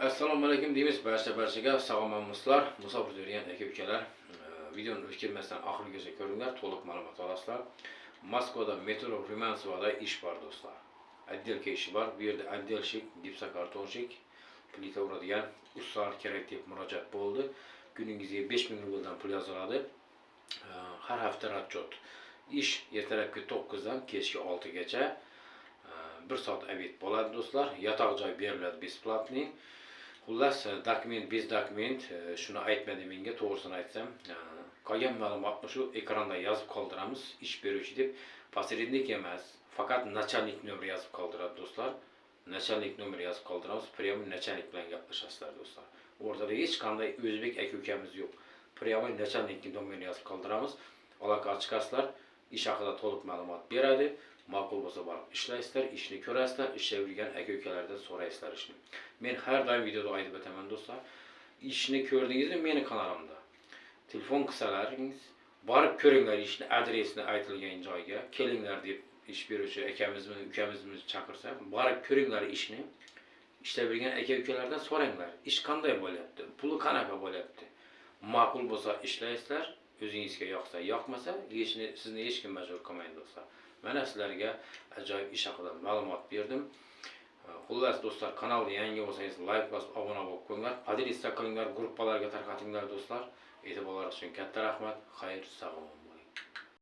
Assalomu alaykum deymiz barchaga. Sog'lommisizlar, musofir yurgan aka-ukalar. Videoni o'chirmasdan oxirigacha ko'ringlar, to'liq ma'lumot olasizlar. Moskvada metro Ryumansovada ish bor do'stlar. Отделка ishi bor. Bu yerda отделщик, gipsokartonщик, plita uradigan ustalar kerak deb murojaat bo'ldi. Kuningizga 5000 rubldan pul yoziladi. Har hafta ratchot. Ish ertalabki 9 dan kechki 6 gacha. 1 soat obed bo'ladi do'stlar. Yotoq joy beriladi besplatniy. Xullas, dokument, bez dokument, shuni aytmadi menga, to'g'risini aytsam, qolgan ma'lumotni shu ekranda yozib qoldiramiz, ish beruvchi deb, posrednik emas, faqat начальник nomeri yozib qoldiradi do'stlar. Начальник nomeri yozib qoldiramiz, прямой начальник bilan gaplashasizlar do'stlar. O'rtada hech qanday o'zbek aka-ukamiz yo'q. Прямой начальник nomeri yozib qoldiramiz, aloqa chiqasizlar, ish haqida to'liq ma'lumot beradi. Ma'qul bo'lsa borib ishlaysizlar, ishni ko'rasizlar, ishlaydigan aka-ukalardan so'raysizlar ishni. Men har doim videoda aytib o'taman do'stlar. Ishni ko'rdingizmi meni kanalimda? Telefon qilsalaringiz, borib ko'ringlar ishni, adresini aytilgan joyga, kelinglar deb ish beruvchi akamizmi, ukamizmi chaqirsa, borib ko'ringlar ishni. Ishlaydigan aka-ukalardan so'ranglar, ish qanday bo'lyapti, puli qanaqa bo'lyapti. Ma'qul bo'lsa ishlaysizlar, o'zingizga yoqsa, yoqmasa, sizni hech kim majbur qilmaydi do'stlar. Mana sizlarga ajoyib ish haqida ma'lumot berdim. Xullas do'stlar, kanalga yangi bo'lsangiz like bosib obuna bo'lib qo'yinglar, podpis qilinglar, gruppalarga tarqatinglar do'stlar. E'tiborlaringiz uchun katta rahmat. Xayr, sog'lom.